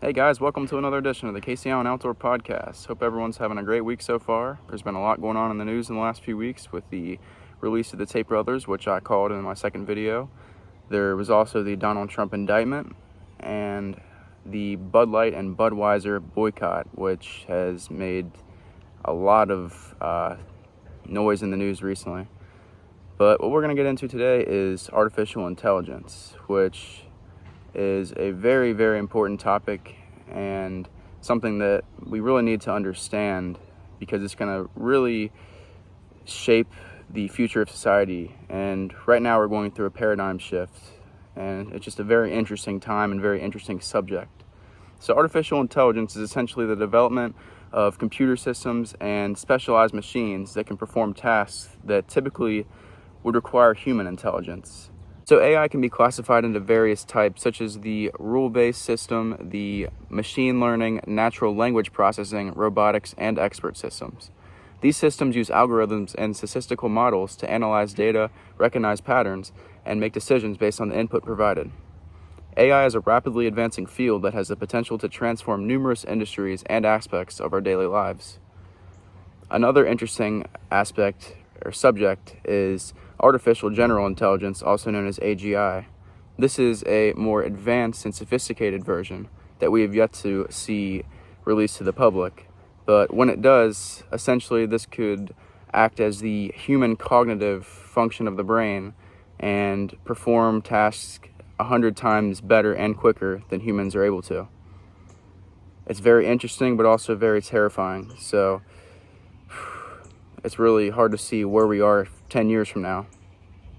Hey guys, welcome to another edition of the Kacee Outdoor Podcast. Hope everyone's having a great week so far. There's been a lot going on in the news in the last few weeks with the release of the Tate brothers, which I called in my second video. There was also the Donald Trump indictment and the Bud Light and Budweiser boycott, which has made a lot of noise in the news recently. But what we're going to get into today is artificial intelligence, which is a very, very important topic and something that we really need to understand because it's going to really shape the future of society. And right now we're going through a paradigm shift, and it's just a very interesting time and very interesting subject. So artificial intelligence is essentially the development of computer systems and specialized machines that can perform tasks that typically would require human intelligence. So AI can be classified into various types, such as the rule-based system, the machine learning, natural language processing, robotics, and expert systems. These systems use algorithms and statistical models to analyze data, recognize patterns, and make decisions based on the input provided. AI is a rapidly advancing field that has the potential to transform numerous industries and aspects of our daily lives. Another interesting aspect or subject is artificial general intelligence, also known as AGI. This is a more advanced and sophisticated version that we have yet to see released to the public. But when it does, essentially this could act as the human cognitive function of the brain and perform tasks 100 times better and quicker than humans are able to. It's very interesting, but also very terrifying. So it's really hard to see where we are 10 years from now,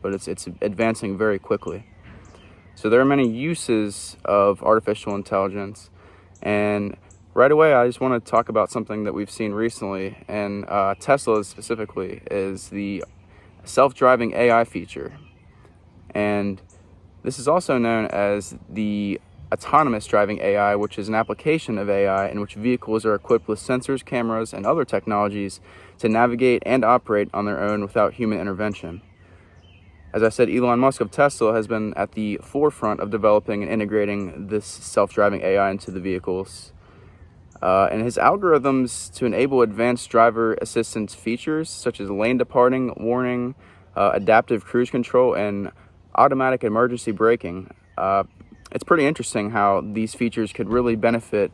but it's advancing very quickly. So there are many uses of artificial intelligence, and right away I just want to talk about something that we've seen recently, and Tesla specifically, is the self-driving AI feature. And this is also known as the autonomous driving AI, which is an application of AI in which vehicles are equipped with sensors, cameras, and other technologies to navigate and operate on their own without human intervention. As I said, Elon Musk of Tesla has been at the forefront of developing and integrating this self-driving AI into the vehicles. And his algorithms to enable advanced driver assistance features such as lane departing, warning, adaptive cruise control, and automatic emergency braking. It's pretty interesting how these features could really benefit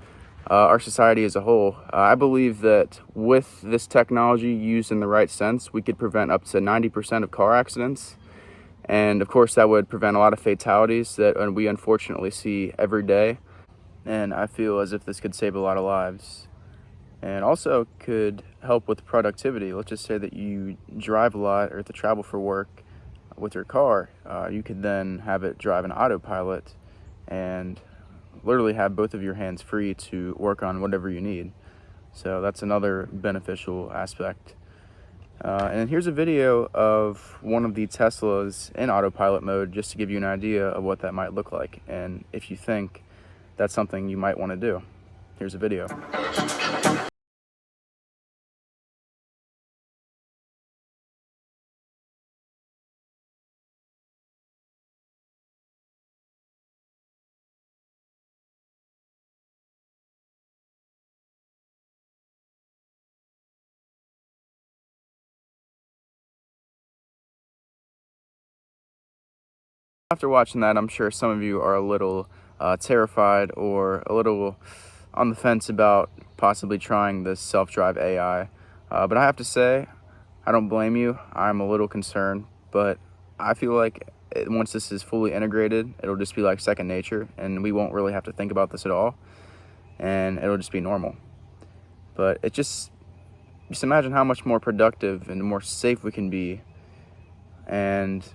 our society as a whole. I believe that with this technology used in the right sense, we could prevent up to 90% of car accidents. And of course, that would prevent a lot of fatalities that we unfortunately see every day. And I feel as if this could save a lot of lives. And also could help with productivity. Let's just say that you drive a lot or have to travel for work with your car. You could then have it drive an autopilot and literally have both of your hands free to work on whatever you need. So that's another beneficial aspect. And here's a video of one of the Teslas in autopilot mode, just to give you an idea of what that might look like, and if you think that's something you might want to do. Here's a video. After watching that, I'm sure some of you are a little terrified or a little on the fence about possibly trying this self-drive AI. But I have to say, I don't blame you. I'm a little concerned, but I feel like once this is fully integrated, it'll just be like second nature, and we won't really have to think about this at all, and it'll just be normal. But it just imagine how much more productive and more safe we can be. And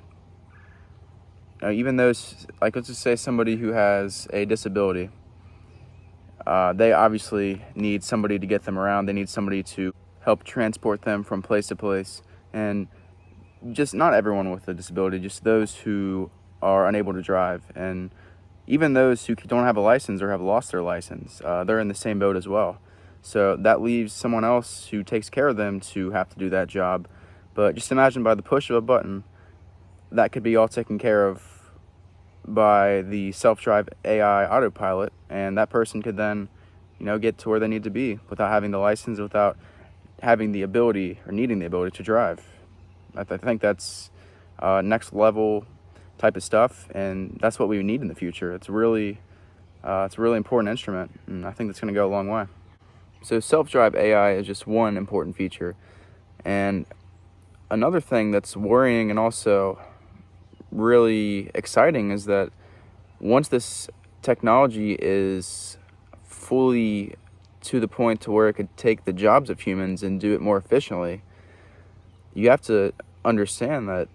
even those, like, let's just say somebody who has a disability, they obviously need somebody to get them around. They need somebody to help transport them from place to place. And just not everyone with a disability, just those who are unable to drive. And even those who don't have a license or have lost their license, they're in the same boat as well. So that leaves someone else who takes care of them to have to do that job. But just imagine by the push of a button, that could be all taken care of by the self-drive AI autopilot, and that person could then, get to where they need to be without having the license, without having the ability or needing the ability to drive. I think that's next level type of stuff, and that's what we need in the future. It's a really important instrument, and I think that's going to go a long way. So self-drive AI is just one important feature, and another thing that's worrying and also really exciting is that once this technology is fully to the point to where it could take the jobs of humans and do it more efficiently, you have to understand that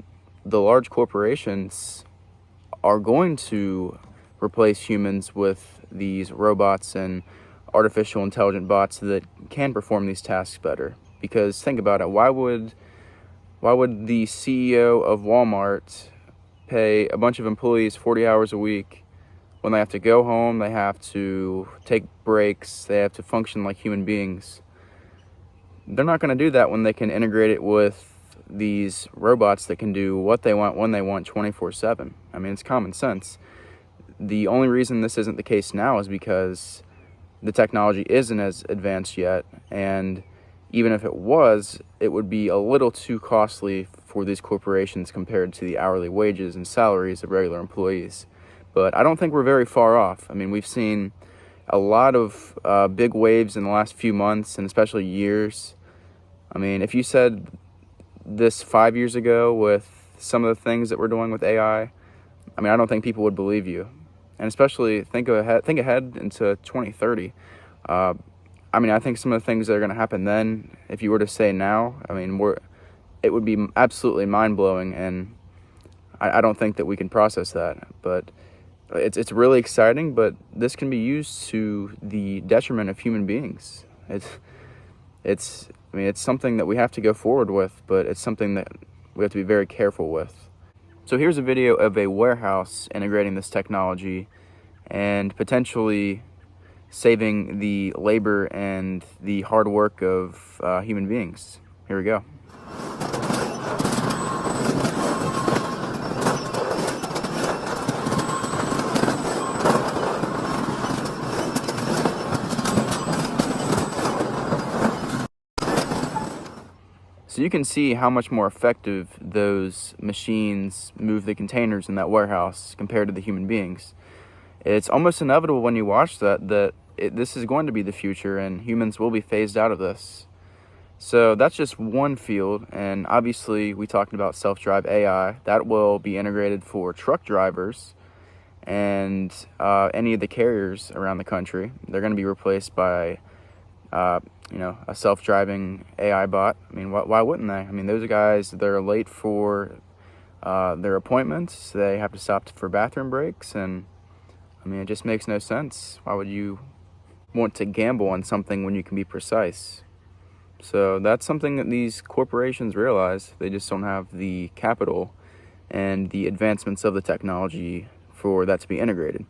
the large corporations are going to replace humans with these robots and artificial intelligent bots that can perform these tasks better. Because think about it, why would the CEO of Walmart pay a bunch of employees 40 hours a week when they have to go home, they have to take breaks, they have to function like human beings? They're not going to do that when they can integrate it with these robots that can do what they want when they want 24/7. I mean, it's common sense. The only reason this isn't the case now is because the technology isn't as advanced yet, and even if it was, it would be a little too costly for these corporations compared to the hourly wages and salaries of regular employees. But I don't think we're very far off. I mean, we've seen a lot of big waves in the last few months, and especially years. I mean, if you said this 5 years ago with some of the things that we're doing with AI, I mean, I don't think people would believe you. And especially think ahead into 2030. I mean, I think some of the things that are going to happen then, if you were to say now, I mean, it would be absolutely mind-blowing, and I don't think that we can process that. But it's really exciting, but this can be used to the detriment of human beings. It's something that we have to go forward with, but it's something that we have to be very careful with. So here's a video of a warehouse integrating this technology and potentially saving the labor and the hard work of human beings. Here we go. So you can see how much more effective those machines move the containers in that warehouse compared to the human beings. It's almost inevitable when you watch that this is going to be the future, and humans will be phased out of this. So that's just one field, and obviously we talked about self-drive AI. That will be integrated for truck drivers and any of the carriers around the country. They're going to be replaced by a self-driving AI bot. I mean, why wouldn't they? I mean, those guys, they're late for their appointments. They have to stop for bathroom breaks, and I mean, it just makes no sense. Why would you want to gamble on something when you can be precise? So that's something that these corporations realize. They just don't have the capital and the advancements of the technology for that to be integrated.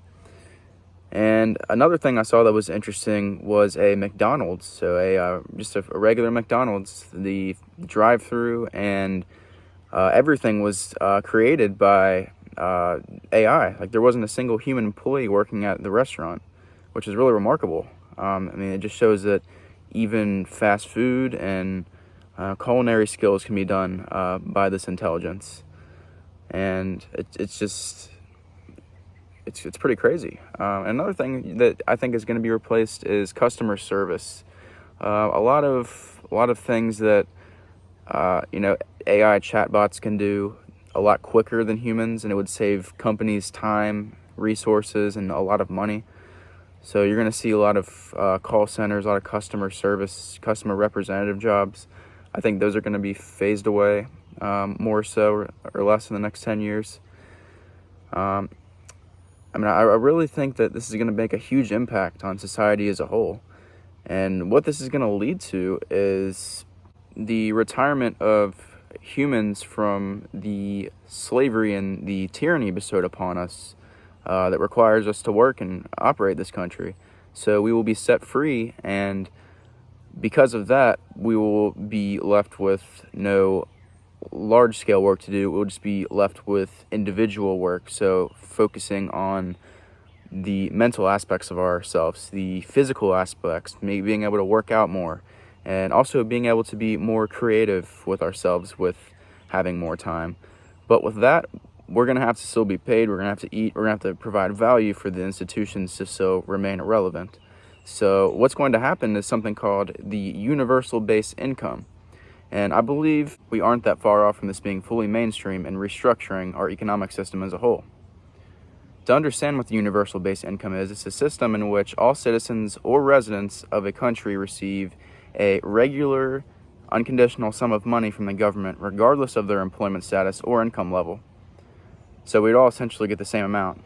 And another thing I saw that was interesting was a McDonald's. So just a regular McDonald's. The drive-through and everything was created by AI. Like, there wasn't a single human employee working at the restaurant, which is really remarkable. I mean, it just shows that even fast food and culinary skills can be done by this intelligence, and it's pretty crazy. Another thing that I think is going to be replaced is customer service. A lot of things that AI chatbots can do a lot quicker than humans, and it would save companies time, resources, and a lot of money. So you're going to see a lot of call centers, a lot of customer service, customer representative jobs. I think those are going to be phased away more so or less in the next 10 years. I really think that this is going to make a huge impact on society as a whole. And what this is going to lead to is the retirement of humans from the slavery and the tyranny bestowed upon us that requires us to work and operate this country. So we will be set free, and because of that, we will be left with no large scale work to do. We'll just be left with individual work, so focusing on the mental aspects of ourselves, the physical aspects, maybe being able to work out more, and also being able to be more creative with ourselves with having more time. But with that, we're going to have to still be paid, we're going to have to eat, we're going to have to provide value for the institutions to still remain relevant. So what's going to happen is something called the universal base income. And I believe we aren't that far off from this being fully mainstream and restructuring our economic system as a whole. To understand what the universal base income is, it's a system in which all citizens or residents of a country receive a regular, unconditional sum of money from the government, regardless of their employment status or income level. So we'd all essentially get the same amount.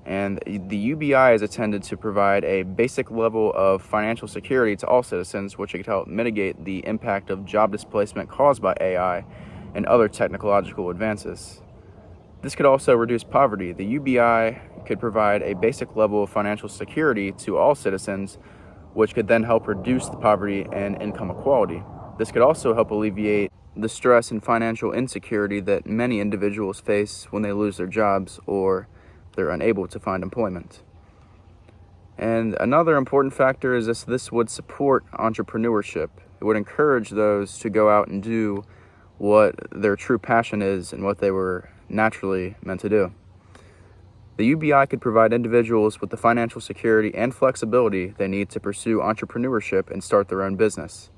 And the UBI is intended to provide a basic level of financial security to all citizens, which could help mitigate the impact of job displacement caused by AI and other technological advances. This could also reduce poverty. The UBI could provide a basic level of financial security to all citizens, which could then help reduce the poverty and income equality. This could also help alleviate the stress and financial insecurity that many individuals face when they lose their jobs or they're unable to find employment. And another important factor is this would support entrepreneurship. It would encourage those to go out and do what their true passion is and what they were naturally meant to do. The UBI could provide individuals with the financial security and flexibility they need to pursue entrepreneurship and start their own business.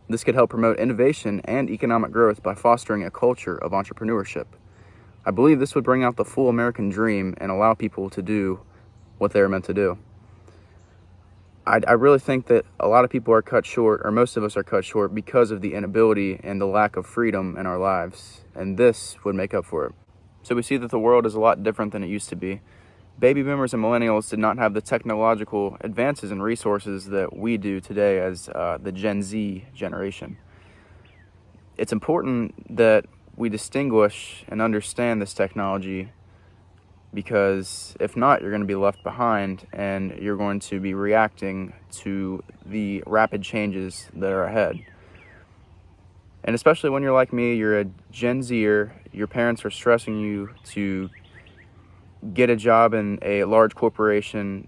This could help promote innovation and economic growth by fostering a culture of entrepreneurship. I believe this would bring out the full American dream and allow people to do what they're meant to do. I really think that a lot of people are cut short, or most of us are cut short, because of the inability and the lack of freedom in our lives, and this would make up for it. So we see that the world is a lot different than it used to be. Baby boomers and millennials did not have the technological advances and resources that we do today as the Gen Z generation. It's important that we distinguish and understand this technology, because if not, you're going to be left behind and you're going to be reacting to the rapid changes that are ahead. And especially when you're like me, you're a Gen Zer, your parents are stressing you to get a job in a large corporation,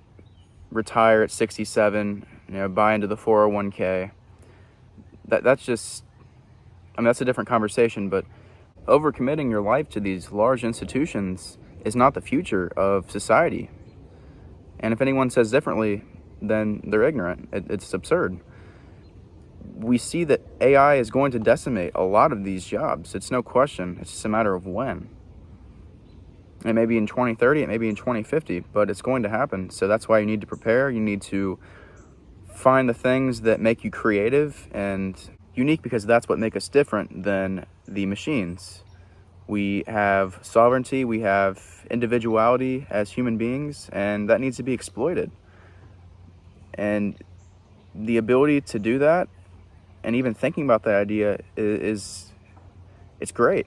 retire at 67, buy into the 401k. That's just, that's a different conversation, but overcommitting your life to these large institutions is not the future of society. And if anyone says differently, then they're ignorant. It's absurd. We see that AI is going to decimate a lot of these jobs. It's no question. It's just a matter of when. It may be in 2030, it may be in 2050, but it's going to happen. So that's why you need to prepare. You need to find the things that make you creative and unique, because that's what makes us different than the machines. We have sovereignty, we have individuality as human beings, and that needs to be exploited. And the ability to do that, and even thinking about that idea, it's great.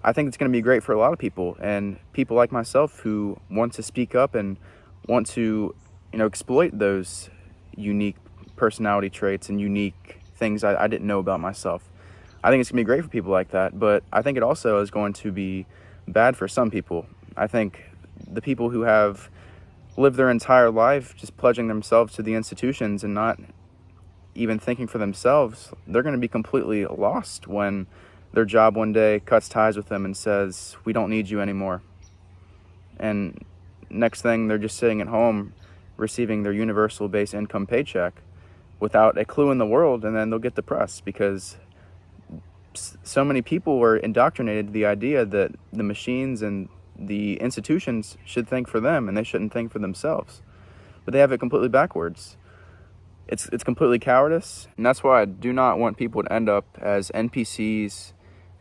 I think it's going to be great for a lot of people, and people like myself who want to speak up and want to, exploit those unique personality traits and unique things I didn't know about myself. I think it's going to be great for people like that, but I think it also is going to be bad for some people. I think the people who have lived their entire life just pledging themselves to the institutions and not even thinking for themselves, they're going to be completely lost when their job one day cuts ties with them and says, "We don't need you anymore." And next thing, they're just sitting at home receiving their universal base income paycheck without a clue in the world, and then they'll get depressed because so many people were indoctrinated to the idea that the machines and the institutions should think for them and they shouldn't think for themselves. But they have it completely backwards. It's completely cowardice, and that's why I do not want people to end up as NPCs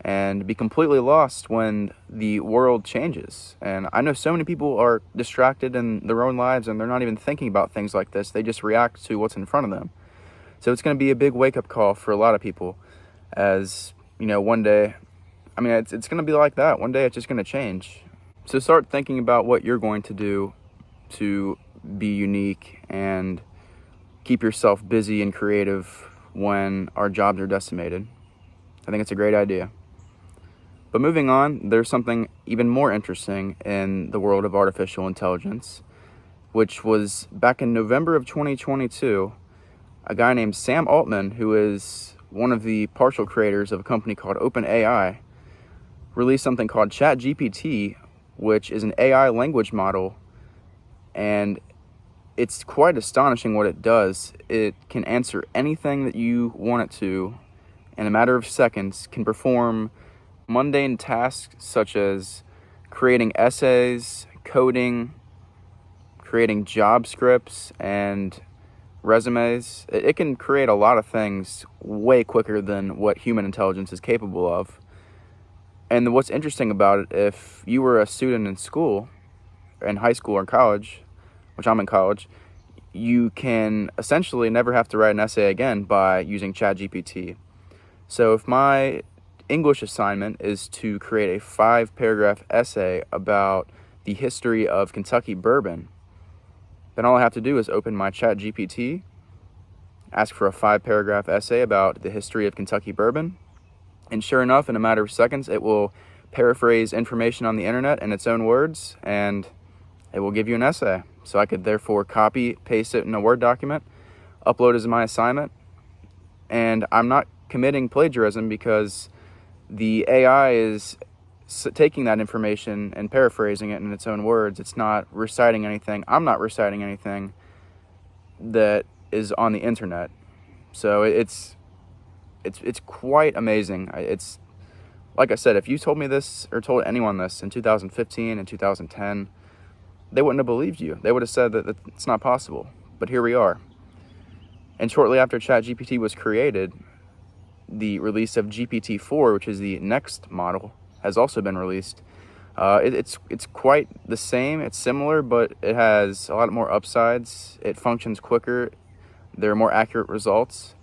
and be completely lost when the world changes. And I know so many people are distracted in their own lives and they're not even thinking about things like this. They just react to what's in front of them. So it's going to be a big wake-up call for a lot of people, as one day, it's going to be like that. One day it's just going to change. So start thinking about what you're going to do to be unique and keep yourself busy and creative when our jobs are decimated. I think it's a great idea. But moving on, there's something even more interesting in the world of artificial intelligence, which was back in November of 2022, a guy named Sam Altman, who is one of the partial creators of a company called OpenAI, released something called ChatGPT, which is an AI language model, and it's quite astonishing what it does. It can answer anything that you want it to in a matter of seconds, can perform mundane tasks such as creating essays, coding, creating job scripts, and resumes. It can create a lot of things way quicker than what human intelligence is capable of. And what's interesting about it, if you were a student in school, in high school or college, which I'm in college, you can essentially never have to write an essay again by using ChatGPT. So if my English assignment is to create a 5-paragraph essay about the history of Kentucky bourbon, then all I have to do is open my ChatGPT, ask for a 5-paragraph essay about the history of Kentucky bourbon, and sure enough, in a matter of seconds, it will paraphrase information on the internet in its own words, and it will give you an essay. So I could therefore copy, paste it in a Word document, upload as my assignment, and I'm not committing plagiarism because the AI is taking that information and paraphrasing it in its own words. It's not reciting anything. I'm not reciting anything that is on the internet. So it's quite amazing. It's like I said, if you told me this or told anyone this in 2015 and 2010, they wouldn't have believed you. They would have said that it's not possible. But here we are. And shortly after ChatGPT was created, the release of GPT-4, which is the next model, has also been released. It's quite the same. It's similar, but it has a lot more upsides. It functions quicker. There are more accurate results.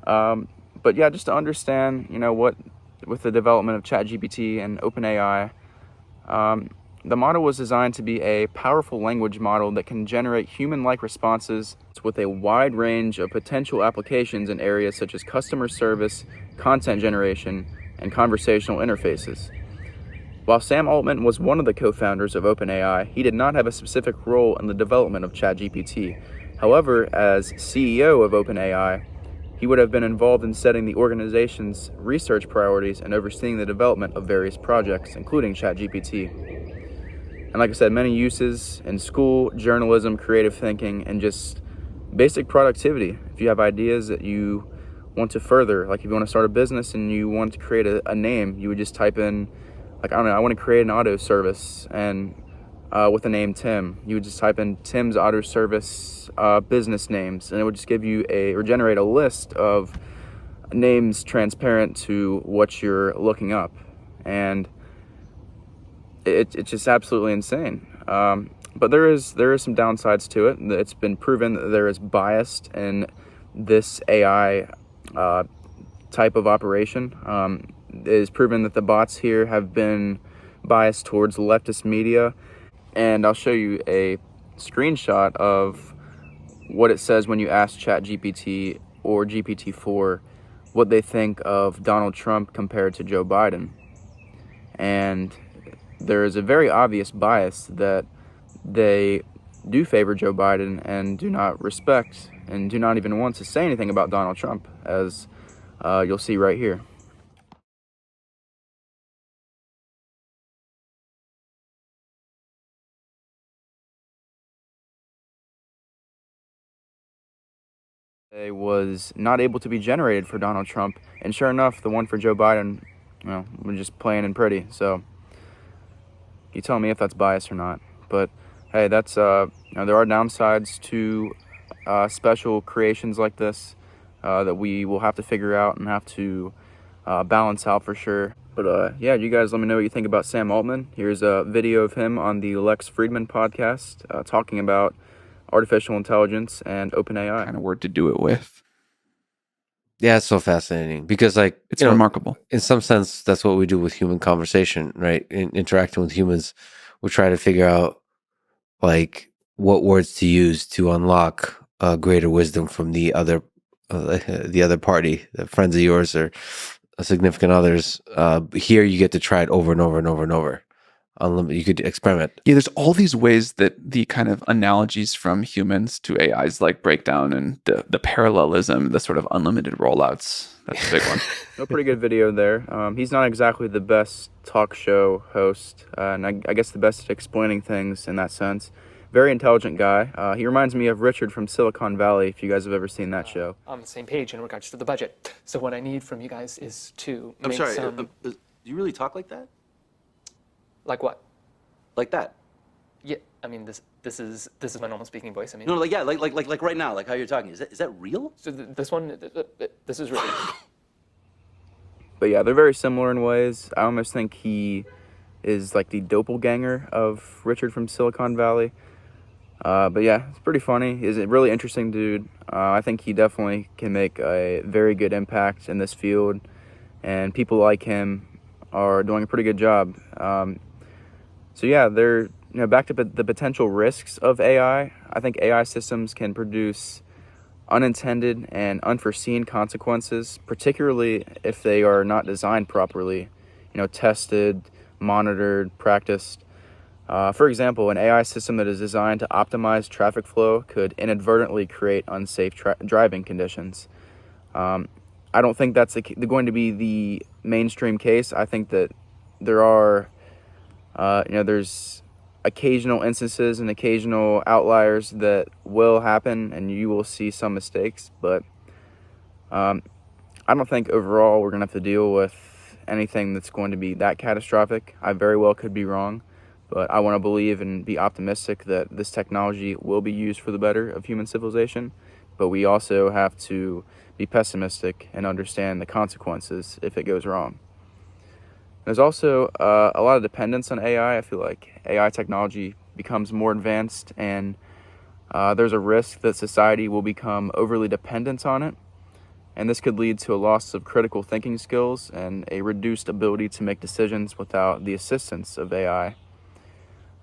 But yeah, just to understand, what with the development of ChatGPT and OpenAI, the model was designed to be a powerful language model that can generate human-like responses with a wide range of potential applications in areas such as customer service, content generation, and conversational interfaces. While Sam Altman was one of the co-founders of OpenAI, he did not have a specific role in the development of ChatGPT. However, as CEO of OpenAI, he would have been involved in setting the organization's research priorities and overseeing the development of various projects, including ChatGPT. And like I said, many uses in school, journalism, creative thinking, and just basic productivity. If you have ideas that you want to further, like if you want to start a business and you want to create a name, you would just type in, like, I don't know, I want to create an auto service, and with the name Tim, you would just type in Tim's Auto Service business names, and it would just give you or generate a list of names transparent to what you're looking up. And it's just absolutely insane. But there is some downsides to it. It's been proven that there is bias in this AI type of operation. It is proven that the bots here have been biased towards leftist media. And I'll show you a screenshot of what it says when you ask ChatGPT or GPT-4 what they think of Donald Trump compared to Joe Biden. And there is a very obvious bias that they do favor Joe Biden and do not respect and do not even want to say anything about Donald Trump, as you'll see right here. It was not able to be generated for Donald Trump, and sure enough, the one for Joe Biden, was just plain and pretty. So you tell me if that's bias or not. But hey, that's there are downsides to special creations like this that we will have to figure out and have to balance out for sure. But yeah, you guys let me know what you think about Sam Altman. Here's a video of him on the Lex Friedman podcast talking about artificial intelligence and OpenAI. Kind of word to do it with. Yeah, it's so fascinating because, like, It's remarkable. In some sense, that's what we do with human conversation, right? In interacting with humans, we try to figure out, like, what words to use to unlock greater wisdom from the other party, the friends of yours, or significant others. Here, you get to try it over and over and over and over. Unlimited. You could experiment. Yeah, there's all these ways that the kind of analogies from humans to AIs like break down, and the parallelism, the sort of unlimited rollouts. That's a big one. A pretty good video there. He's not exactly the best talk show host, and I guess the best at explaining things in that sense. Very intelligent guy. He reminds me of Richard from Silicon Valley, if you guys have ever seen that show. On the same page in regards to the budget. So what I need from you guys is to make some... do you really talk like that? Like what? Like that? Yeah, I mean, this is my normal speaking voice. I mean, No, like yeah, like right now, like how you're talking. Is that real? so this is really... But yeah, they're very similar in ways. I almost think he is like the doppelganger of Richard from Silicon Valley. But yeah, it's pretty funny. He's a really interesting dude. I think he definitely can make a very good impact in this field, and people like him are doing a pretty good job. So yeah, they're back to the potential risks of AI. I think AI systems can produce unintended and unforeseen consequences, particularly if they are not designed properly, tested, monitored, practiced. For example, an AI system that is designed to optimize traffic flow could inadvertently create unsafe driving conditions. I don't think that's going to be the mainstream case. I think that there are, there's occasional instances and occasional outliers that will happen, and you will see some mistakes. But I don't think overall we're going to have to deal with anything that's going to be that catastrophic. I very well could be wrong, but I want to believe and be optimistic that this technology will be used for the better of human civilization. But we also have to be pessimistic and understand the consequences if it goes wrong. There's also a lot of dependence on AI. I feel like AI technology becomes more advanced, and there's a risk that society will become overly dependent on it. And this could lead to a loss of critical thinking skills and a reduced ability to make decisions without the assistance of AI.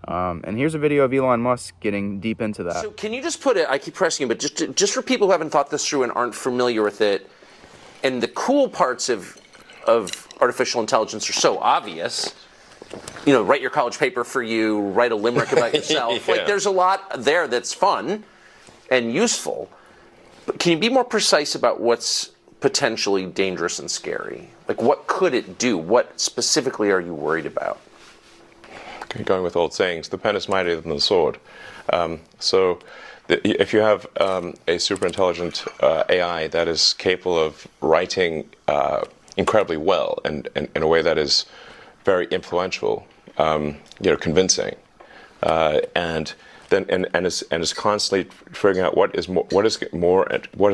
And here's a video of Elon Musk getting deep into that. So can you just put it, I keep pressing you, but just for people who haven't thought this through and aren't familiar with it, and the cool parts of artificial intelligence are so obvious, write your college paper for you, write a limerick about yourself. Yeah. Like there's a lot there that's fun and useful. But can you be more precise about what's potentially dangerous and scary? Like what could it do? What specifically are you worried about? Okay, going with old sayings, the pen is mightier than the sword. If you have a super intelligent AI that is capable of writing incredibly well and in a way that is very influential, convincing, and is constantly figuring out what is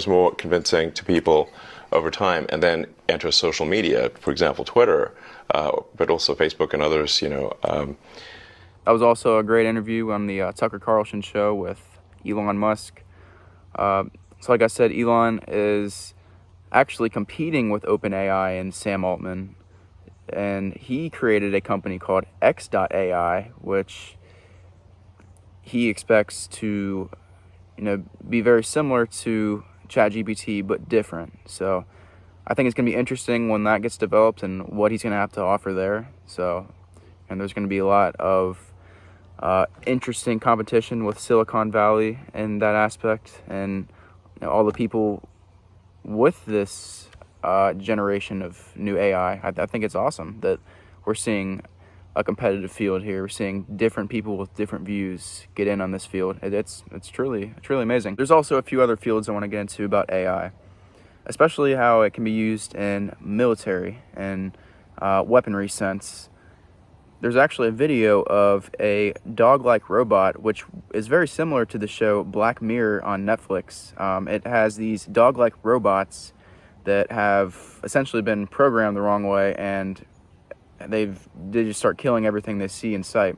more convincing to people over time, and then enter social media, for example, Twitter, but also Facebook and others. That was also a great interview on the Tucker Carlson show with Elon Musk. So like I said, Elon is actually competing with OpenAI and Sam Altman, and he created a company called X.AI, which he expects to be very similar to ChatGPT but different. So I think it's going to be interesting when that gets developed and what he's going to have to offer there. And there's going to be a lot of interesting competition with Silicon Valley in that aspect, and all the people with this generation of new AI. I think it's awesome that we're seeing a competitive field here. We're seeing different people with different views get in on this field. It's truly amazing. There's also a few other fields I want to get into about AI, especially how it can be used in military and weaponry sense. There's actually a video of a dog-like robot, which is very similar to the show Black Mirror on Netflix. It has these dog-like robots that have essentially been programmed the wrong way, and they just start killing everything they see in sight.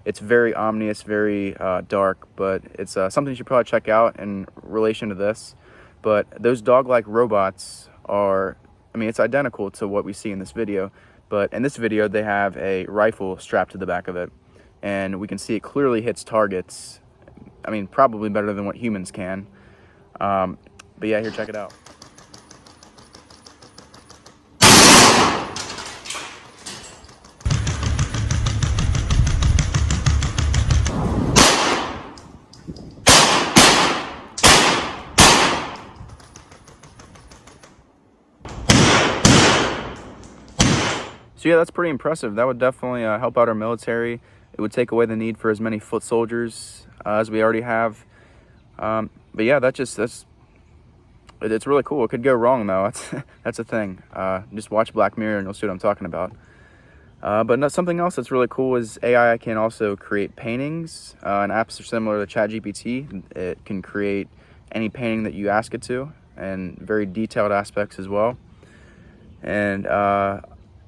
It's very ominous, very dark, but it's something you should probably check out in relation to this. But those dog-like robots are, it's identical to what we see in this video. But in this video, they have a rifle strapped to the back of it, and we can see it clearly hits targets. Probably better than what humans can. But yeah, here, check it out. So yeah, that's pretty impressive. That would definitely help out our military. It would take away the need for as many foot soldiers as we already have. But yeah, it's really cool. It could go wrong though. That's a thing. Just watch Black Mirror and you'll see what I'm talking about. Something else that's really cool is AI can also create paintings, and apps are similar to ChatGPT. It can create any painting that you ask it to, and very detailed aspects as well. And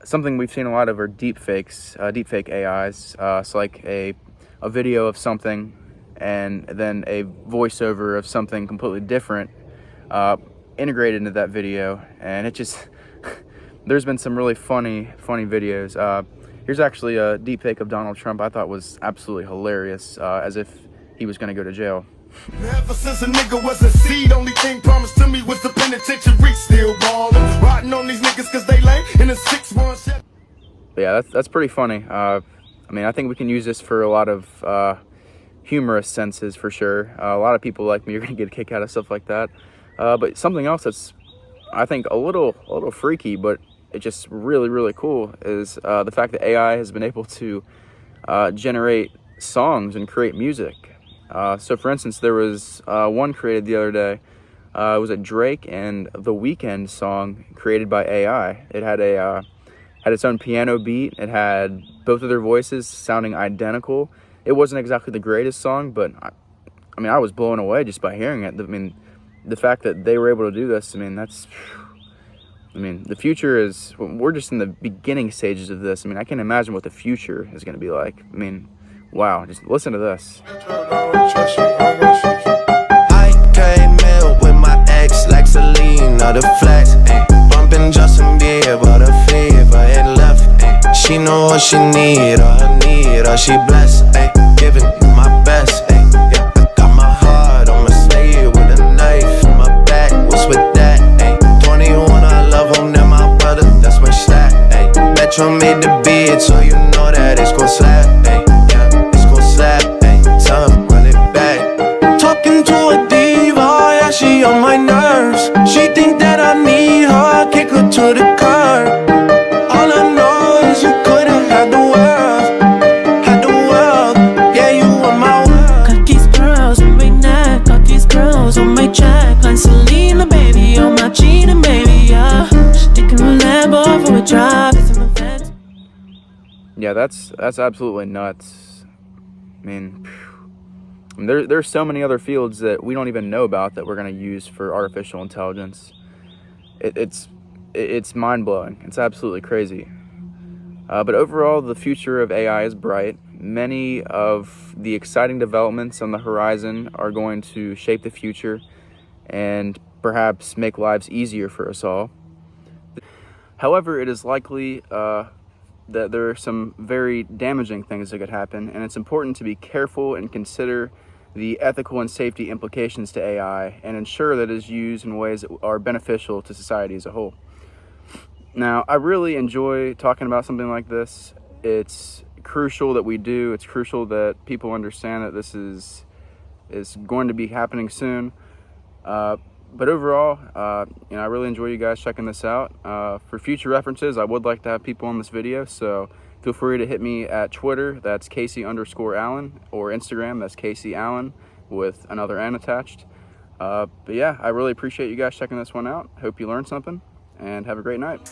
something we've seen a lot of are deepfake AIs. So like a video of something and then a voiceover of something completely different integrated into that video, and it just there's been some really funny videos. Here's actually a deepfake of Donald Trump I thought was absolutely hilarious, as if he was going to go to jail. Ever since a nigga was a seed, only thing promised to me was the penitentiary. Still ballin', riding on these niggas cause they lame in a 6-1. But yeah, that's pretty funny. I mean, I think we can use this for a lot of humorous senses for sure. A lot of people like me are going to get a kick out of stuff like that. But something else that's, I think, a little freaky, but it's just really cool is the fact that AI has been able to generate songs and create music. So for instance, there was one created the other day. It was a Drake and The Weeknd song created by AI. It had its own piano beat. It had both of their voices sounding identical. It wasn't exactly the greatest song, but I mean, I was blown away just by hearing it. I mean, the fact that they were able to do this, I mean, the future is, we're just in the beginning stages of this. I mean, I can't imagine what the future is going to be like. I mean, wow, just listen to this. I came in with my ex like Selena, the flex, bumping Justin Bieber, the fever and left, she know what she need, or she blessed, giving my best, yeah, I got my heart on my sleeve with a knife in my back, what's with that, 21, I love him, they're my brother, that's my stat, Metro made the beat, so you know that it's gon' slap, yeah, it's gon' slap, tell him run it back. Talking to a diva, yeah, she on my nerves. She think that I need her, kick her to the curb. All I know is you couldn't have the world, yeah, you want my world. Got these pearls on my neck, got these girls on my check. Like Selena, baby, on my cheating, baby, yeah. She taking a Lambo for a drive, it's in my fence. Yeah, that's absolutely nuts. I mean, there's so many other fields that we don't even know about that we're going to use for artificial intelligence. It's mind-blowing. It's absolutely crazy. But overall, the future of AI is bright. Many of the exciting developments on the horizon are going to shape the future and perhaps make lives easier for us all. However, it is likely that there are some very damaging things that could happen, and it's important to be careful and consider the ethical and safety implications to AI and ensure that it is used in ways that are beneficial to society as a whole. Now, I really enjoy talking about something like this. It's crucial that we do. It's crucial that people understand that this is going to be happening soon. But overall, I really enjoy you guys checking this out. For future references, I would like to have people on this video, so feel free to hit me at Twitter, that's Kacee_Allen, or Instagram, that's Kacee Allen, with another N attached. But yeah, I really appreciate you guys checking this one out. Hope you learned something, and have a great night.